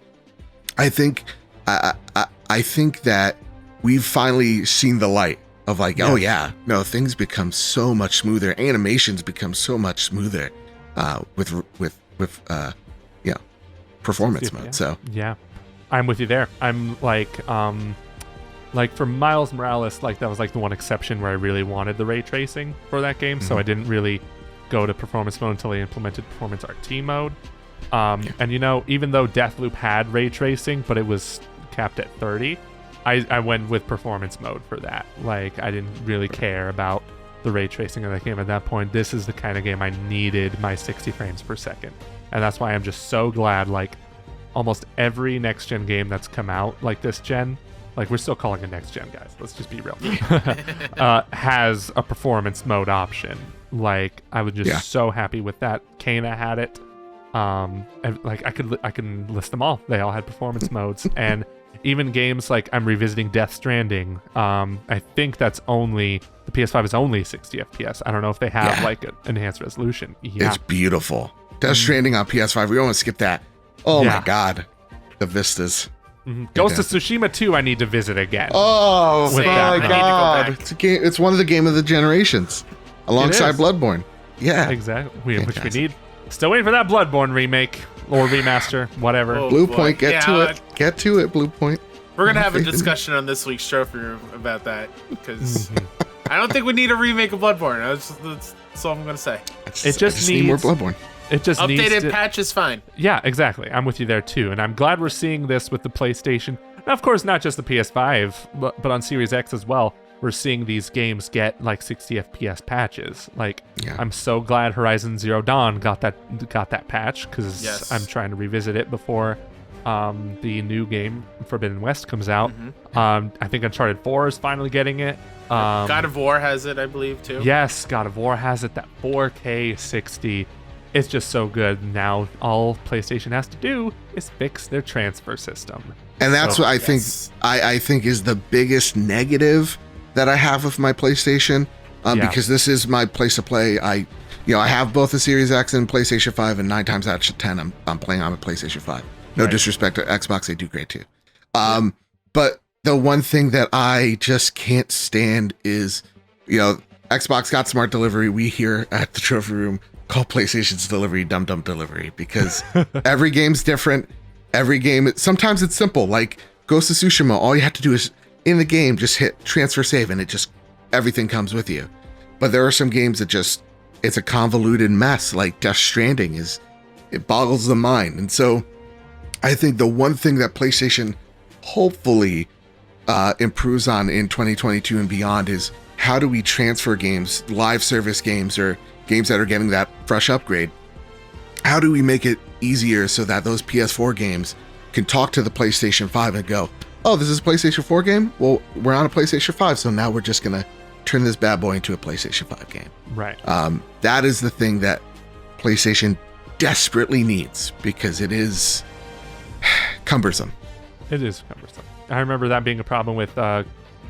S2: I think that we've finally seen the light of like, oh yeah, no, things become so much smoother. Animations become so much smoother with performance mode. So
S1: yeah, I'm with you there. I'm like for Miles Morales, like that was like the one exception where I really wanted the ray tracing for that game. So I didn't really go to performance mode until they implemented performance RT mode. And even though Deathloop had ray tracing, but it was capped at 30, I went with performance mode for that. Like, I didn't really care about the ray tracing of that game at that point. This is the kind of game I needed my 60 frames per second. And that's why I'm just so glad, like, almost every next-gen game that's come out, like this gen, like, we're still calling it next-gen, guys. Let's just be real. Has a performance mode option. Like, I was just so happy with that. Kana had it. And, like, I can list them all. They all had performance modes. And even games like I'm revisiting Death Stranding, I think that's only, the PS5 is only 60 FPS. I don't know if they have like an enhanced resolution. Yeah.
S2: It's beautiful. Death Stranding on PS5, we don't want to skip that. Oh my God. The vistas.
S1: Ghost of Tsushima 2 I need to visit again.
S2: Oh my God. It's one of the game of the generations alongside Bloodborne. Yeah.
S1: Exactly. Which we need. Still waiting for that Bloodborne remake or remaster, whatever.
S2: Blue Point, get to it. Get to it, Blue Point.
S3: We're going to have a discussion on this week's trophy room about that, because I don't think we need a remake of Bloodborne. That's all I'm going to say.
S1: It just needs
S2: more Bloodborne.
S1: It just
S3: updated patch is fine.
S1: Yeah, exactly. I'm with you there too, and I'm glad we're seeing this with the PlayStation. Now, of course, not just the PS5, but on Series X as well. We're seeing these games get like 60 FPS patches. Like, I'm so glad Horizon Zero Dawn got that patch, because I'm trying to revisit it before the new game Forbidden West comes out. I think Uncharted 4 is finally getting it.
S3: God of War has it, I believe, too.
S1: Yes, God of War has it. That 4K 60. It's just so good. Now all PlayStation has to do is fix their transfer system.
S2: And that's what I think is the biggest negative that I have with my PlayStation, because this is my place to play. I have both the Series X and PlayStation 5, and 9 times out of 10, I'm playing on a PlayStation 5. No disrespect to Xbox, they do great too. But the one thing that I just can't stand is, Xbox got smart delivery. We here at the Trophy Room call PlayStation's delivery dumb delivery, because every game's different. Every game, sometimes it's simple. Like Ghost of Tsushima, all you have to do is in the game just hit transfer save, and everything comes with you. But there are some games that it's a convoluted mess. Like Death Stranding it boggles the mind. And so I think the one thing that PlayStation hopefully improves on in 2022 and beyond is, how do we transfer games, live service games, or games that are getting that fresh upgrade? How do we make it easier so that those PS4 games can talk to the PlayStation 5 and go, oh, this is a PlayStation 4 game? Well, we're on a PlayStation 5, so now we're just going to turn this bad boy into a PlayStation 5 game.
S1: Right.
S2: That is the thing that PlayStation desperately needs, because it is cumbersome.
S1: It is cumbersome. I remember that being a problem with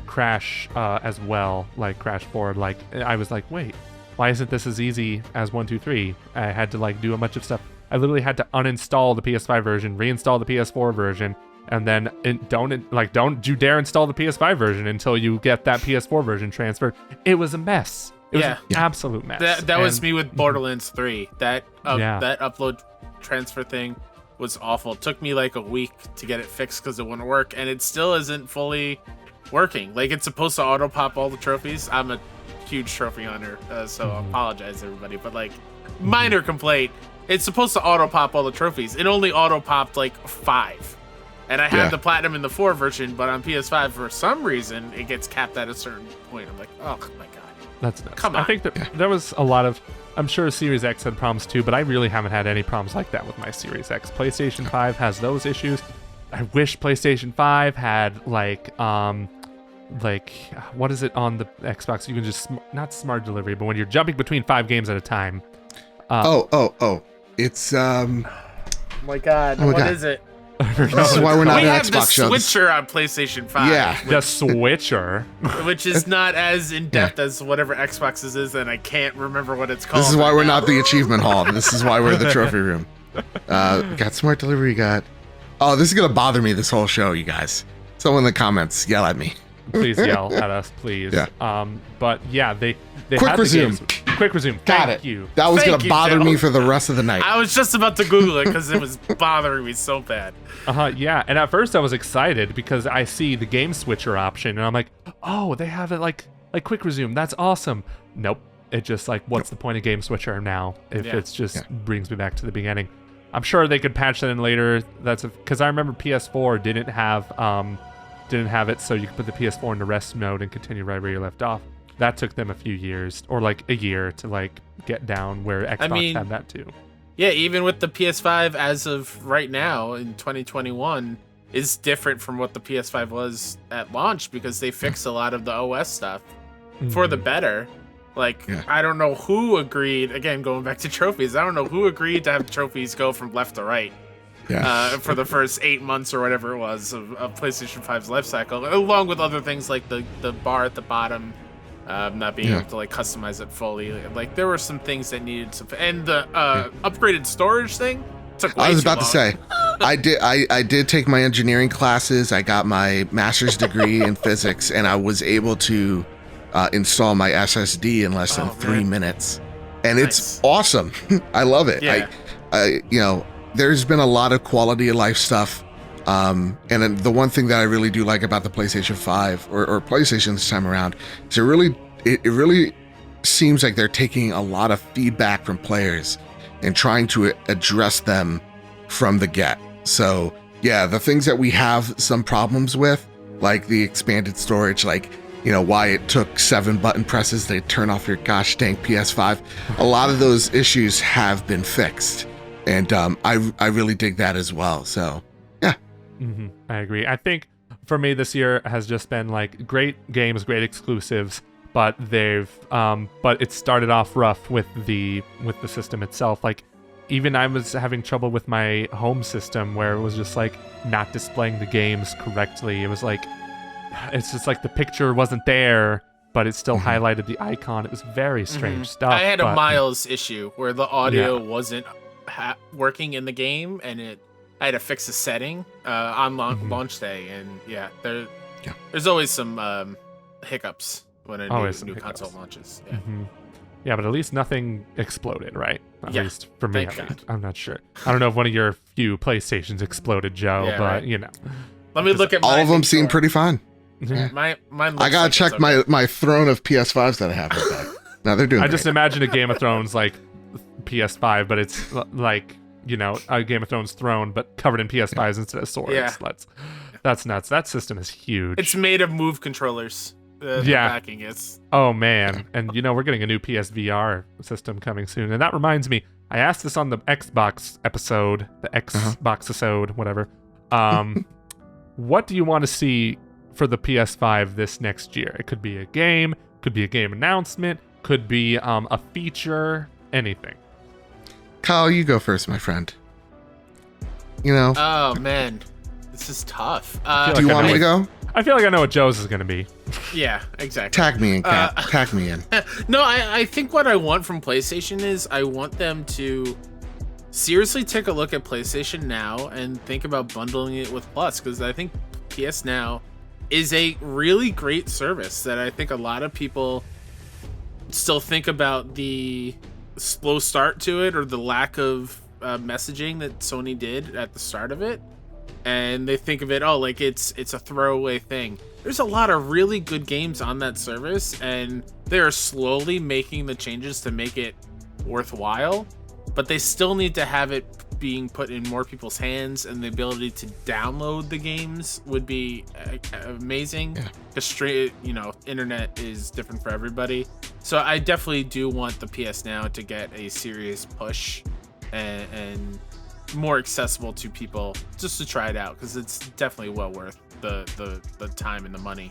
S1: Crash as well, like Crash 4. Like, I was like, wait, why isn't this as easy as 1, 2, 3? I had to like do a bunch of stuff. I literally had to uninstall the PS5 version, reinstall the PS4 version, and then don't you dare install the PS5 version until you get that PS4 version transferred. It was a mess. It was an absolute mess.
S3: That was me with Borderlands 3. That upload transfer thing was awful. It took me like a week to get it fixed because it wouldn't work, and it still isn't fully working. Like, it's supposed to auto pop all the trophies. I'm a huge trophy hunter, so I apologize everybody, but like, minor complaint, it's supposed to auto pop all the trophies. It only auto popped like 5, and I had the platinum in the 4 version, but on PS5 for some reason it gets capped at a certain point. I'm like, oh my god,
S1: that's nuts.
S3: Come on.
S1: I think that there was a lot of, I'm sure Series X had problems too, but I really haven't had any problems like that with my Series X. PlayStation 5 has those issues. I wish PlayStation 5 had like like what is it on the Xbox? You can just not smart delivery, but when you're jumping between 5 games at a time.
S2: It's
S3: Oh my god, what is it?
S2: This is why we're not
S3: We
S2: an
S3: have the
S2: Xbox show.
S3: switcher on PlayStation 5.
S2: Yeah.
S1: The switcher.
S3: Which is not as in-depth as whatever Xbox's is, and I can't remember what it's called.
S2: This is why
S3: right
S2: we're
S3: now.
S2: not the achievement hall. This is why we're the trophy room. Got smart delivery, Oh, this is going to bother me this whole show, you guys. Someone in the comments, yell at me.
S1: Please yell at us, please.
S2: Yeah.
S1: But yeah, they
S2: Quick
S1: had
S2: resume.
S1: the games. Quick resume.
S2: Got
S1: Thank
S2: it.
S1: you.
S2: That was
S3: Thank
S2: going to
S3: you,
S2: bother
S3: Joe.
S2: me for the rest of the night.
S3: I was just about to Google it because it was bothering me so bad.
S1: Yeah, and at first I was excited because I see the game switcher option, and I'm like, oh, they have it like quick resume. That's awesome. Nope. It just like, what's the point of game switcher now if it's just brings me back to the beginning? I'm sure they could patch that in later. That's because I remember PS4 didn't have it, so you could put the PS4 into rest mode and continue right where you left off. That took them a few years, or like a year, to like get down where Xbox had that too.
S3: Yeah, even with the PS5 as of right now in 2021 is different from what the PS5 was at launch because they fixed a lot of the OS stuff for the better. Like, I don't know who agreed, again, going back to trophies, I don't know who agreed to have trophies go from left to right for the first 8 months or whatever it was of PlayStation 5's life cycle, along with other things like the bar at the bottom. Not being able to like customize it fully. Like there were some things that needed some, and the upgraded storage thing took way
S2: I was
S3: too
S2: about
S3: long.
S2: to say, I did take my engineering classes. I got my master's degree in physics, and I was able to install my SSD in less than 3 minutes, and it's awesome. I love it.
S3: Yeah.
S2: I there's been a lot of quality of life stuff. And then the one thing that I really do like about the PlayStation 5 or PlayStation this time around is it really seems like they're taking a lot of feedback from players and trying to address them from the get. So yeah, the things that we have some problems with, like the expanded storage, like, why it took 7 button presses to turn off your gosh dang PS5. A lot of those issues have been fixed. And I really dig that as well. So
S1: I agree. I think for me this year has just been like great games, great exclusives, but but it started off rough with the system itself. Like even I was having trouble with my home system where it was just like not displaying the games correctly. It was like it's just like the picture wasn't there, but it still highlighted the icon. It was very strange stuff.
S3: I had a Miles issue where the audio wasn't working in the game, and I had to fix a setting on launch day, and there's always some hiccups when a new console launches. Yeah.
S1: Yeah, but at least nothing exploded, right? At least for me.
S3: Thank God.
S1: I'm not sure. I don't know if one of your few PlayStations exploded, Joe, but
S3: Let me look at
S2: all of them seem pretty fine.
S3: Mine
S2: I gotta check my throne of PS5s that I have with that. No, they're doing.
S1: I just imagine a Game of Thrones like PS5, but it's like a Game of Thrones throne, but covered in PS5s instead of swords.
S3: Yeah.
S1: That's nuts. That system is huge.
S3: It's made of Move controllers. The backing is.
S1: Oh man, and we're getting a new PSVR system coming soon, and that reminds me. I asked this on the Xbox episode, the Xbox episode, whatever. What do you want to see for the PS5 this next year? It could be a game, could be a game announcement, could be a feature, anything.
S2: Kyle, you go first, my friend.
S3: Oh man, this is tough.
S2: Do you want me to go?
S1: I feel like I know what Joe's is going to be.
S3: Yeah, exactly.
S2: Tag me in, Kat. Tag me in.
S3: No, I think what I want from PlayStation is I want them to seriously take a look at PlayStation Now and think about bundling it with Plus, because I think PS Now is a really great service that I think a lot of people still think about the slow start to it or the lack of messaging that Sony did at the start of it, and they think of it like it's a throwaway thing. There's a lot of really good games on that service, and they're slowly making the changes to make it worthwhile, but they still need to have it being put in more people's hands, and the ability to download the games would be amazing. Because internet is different for everybody. So I definitely do want the PS Now to get a serious push and more accessible to people just to try it out, because it's definitely well worth the time and the money.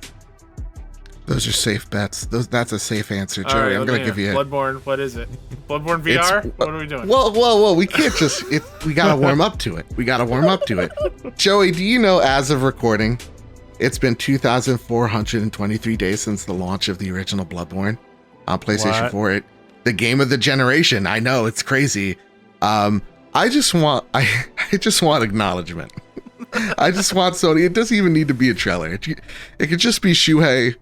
S2: Those are safe bets. That's a safe answer, Joey.
S3: All right,
S2: I'm gonna give you
S3: Bloodborne. What is it? Bloodborne VR? What are we doing?
S2: Whoa! We can't just. We gotta warm up to it. Joey, do you know as of recording, it's been 2,423 days since the launch of the original Bloodborne on PlayStation 4. The game of the generation. I know, it's crazy. I just want acknowledgement. I just want Sony. It doesn't even need to be a trailer. It could just be Shuhei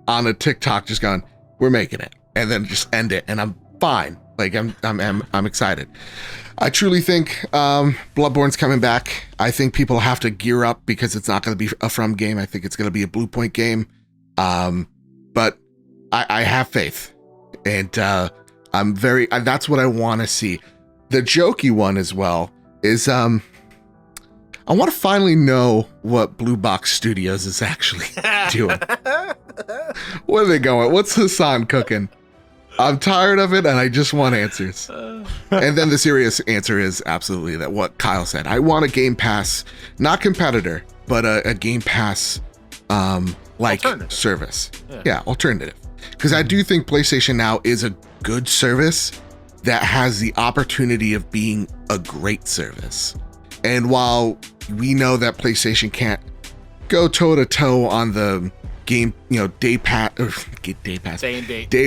S2: on a TikTok just going, "We're making it," and then just end it, and I'm fine. Like I'm excited. I truly think Bloodborne's coming back. I think people have to gear up because it's not going to be a From game. I think it's going to be a Blue Point game. But I have faith, and that's what I want to see. The jokey one as well is I want to finally know what Blue Box Studios is actually doing. Where are they going? What's Hassan cooking? I'm tired of it, and I just want answers. And then the serious answer is absolutely that what Kyle said. I want a Game Pass, not competitor, but a Game Pass like service. Yeah, alternative. Because I do think PlayStation Now is a good service that has the opportunity of being a great service. And while we know that PlayStation can't go toe to toe on the game, day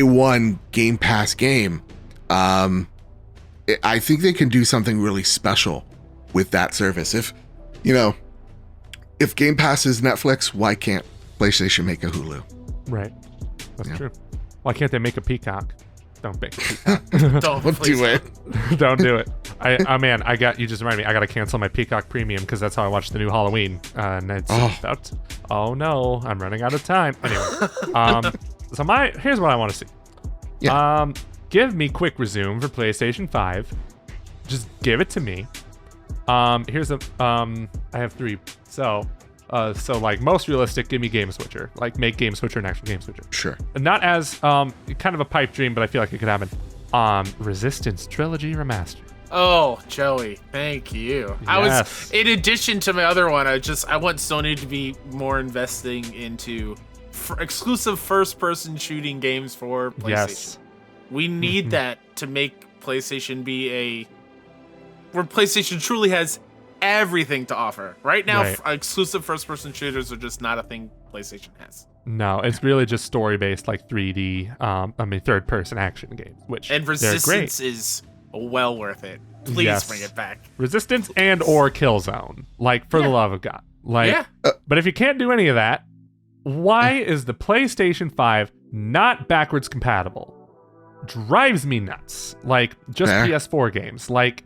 S2: one Game Pass game, I think they can do something really special with that service. If Game Pass is Netflix, why can't PlayStation make a Hulu?
S1: Right, that's true. Why can't they make a Peacock? Don't make a Peacock.
S2: Don't do it.
S1: Don't do it. You just reminded me. I got to cancel my Peacock Premium because that's how I watched the new Halloween. And it's about. Oh no, I'm running out of time. Anyway, here's what I want to see. Yeah. Give me quick resume for PlayStation 5. Just give it to me. I have 3. So like most realistic, give me Game Switcher. Like make Game Switcher an actual Game Switcher.
S2: Sure.
S1: Not as kind of a pipe dream, but I feel like it could happen. Resistance Trilogy Remastered.
S3: Oh, Joey, thank you.
S1: Yes.
S3: I was, in addition to my other one, I want Sony to be more investing into exclusive first-person shooting games for PlayStation. Yes. We need that to make PlayStation be where PlayStation truly has everything to offer. Right now, exclusive first-person shooters are just not a thing PlayStation has.
S1: No, it's really just story-based, like 3D, third-person action games,
S3: and Resistance is well worth it. Please bring it back.
S1: Resistance and or Killzone, like for the love of God. Like, but if you can't do any of that, why is the PlayStation 5 not backwards compatible? Drives me nuts. Like just PS4 games. Like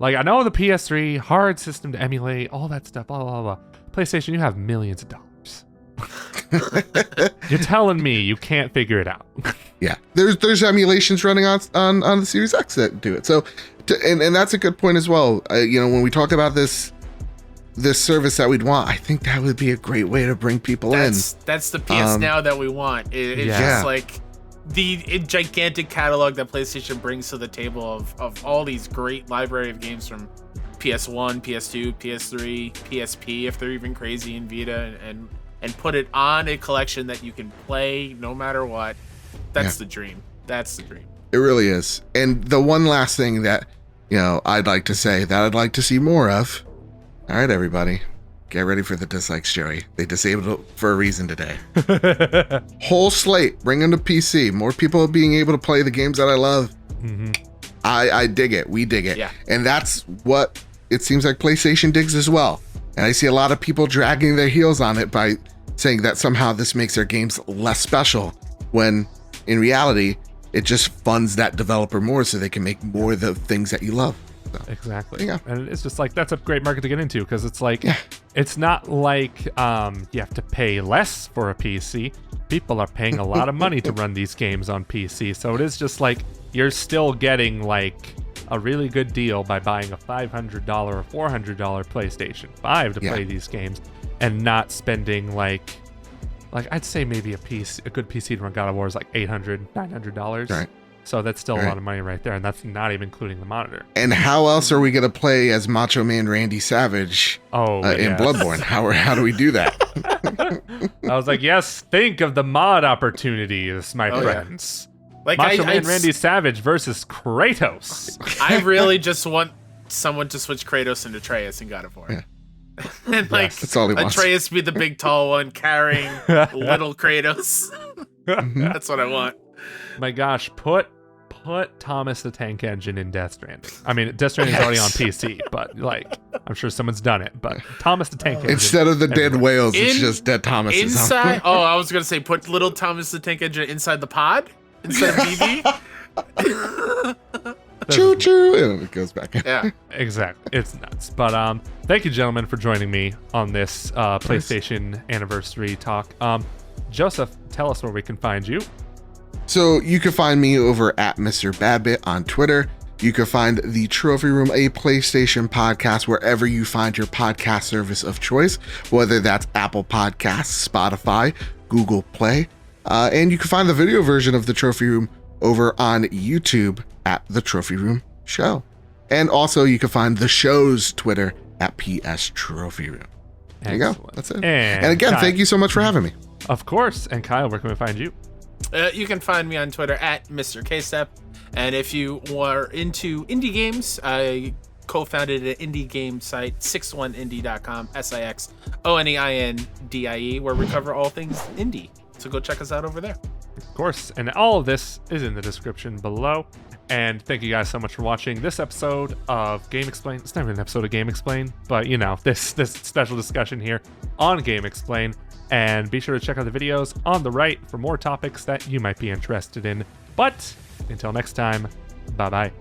S1: I know the PS3 hard system to emulate, all that stuff, blah blah blah. PlayStation, you have millions of dollars. You're telling me you can't figure it out?
S2: Yeah, there's emulations running on the Series X that do it. So, and that's a good point as well. When we talk about this service that we'd want, I think that would be a great way to bring people in.
S3: That's the PS Now that we want. It's just like the gigantic catalog that PlayStation brings to the table of all these great library of games from PS1, PS2, PS3, PSP, if they're even crazy, and Vita, and put it on a collection that you can play no matter what. That's the dream. That's the dream.
S2: It really is. And the one last thing that, I'd like to say that I'd like to see more of. All right, everybody, get ready for the dislikes, Joey. They disabled it for a reason today. Whole slate, bring them to PC. More people being able to play the games that I love. Mm-hmm. I dig it. We dig it. Yeah. And that's what it seems like PlayStation digs as well. And I see a lot of people dragging their heels on it by saying that somehow this makes their games less special, when in reality, it just funds that developer more so they can make more of the things that you love. So,
S1: exactly. Yeah. And it's just like, that's a great market to get into, because it's like, it's not like you have to pay less for a PC. People are paying a lot of money to run these games on PC. So it is just like, you're still getting like a really good deal by buying a $500 or $400 PlayStation 5 to play these games, and not spending like I'd say maybe a good PC to run God of War is like $800, $900. Right. So that's still a lot of money right there, and that's not even including the monitor.
S2: And how else are we going to play as Macho Man Randy Savage in Bloodborne? How do we do that?
S1: I was like, yes, think of the mod opportunities, my friends.
S3: Like
S1: Macho Man Randy Savage versus Kratos.
S3: I really just want someone to switch Kratos into Atreus in God of War.
S2: Yeah.
S3: And like
S2: that's all he wants.
S3: Atreus be the big tall one carrying little Kratos. That's what I want.
S1: My gosh, put Thomas the Tank Engine in Death Stranding. I mean, Death Stranding is already on PC, but like, I'm sure someone's done it. But Thomas the Tank Engine.
S2: Instead of the dead whales, it's just dead Thomas.
S3: Inside? Oh, I was going to say put little Thomas the Tank Engine inside the pod instead of BB.
S2: Choo choo, and it goes back in.
S3: Yeah,
S1: exactly. It's nuts. But thank you, gentlemen, for joining me on this PlayStation anniversary talk. Joseph, tell us where we can find you.
S2: So you can find me over at Mr. Badbit on Twitter. You can find the Trophy Room, a PlayStation podcast, wherever you find your podcast service of choice, whether that's Apple Podcasts, Spotify, Google Play, and you can find the video version of the Trophy Room over on YouTube at the Trophy Room Show. And also you can find the show's Twitter at PS Trophy Room. There you go. That's it. And again,
S1: Kyle,
S2: thank you so much for having me.
S1: Of course. And Kyle, where can we find you?
S3: You can find me on Twitter at Mr. K-Step. And if you are into indie games, I co-founded an indie game site, 61indie.com, SIXONEINDIE, where we cover all things indie. So go check us out over there.
S1: Of course. And all of this is in the description below. And thank you guys so much for watching this episode of GameXplain. It's not even an episode of GameXplain, but you know, this special discussion here on GameXplain. And be sure to check out the videos on the right for more topics that you might be interested in. But until next time, bye-bye.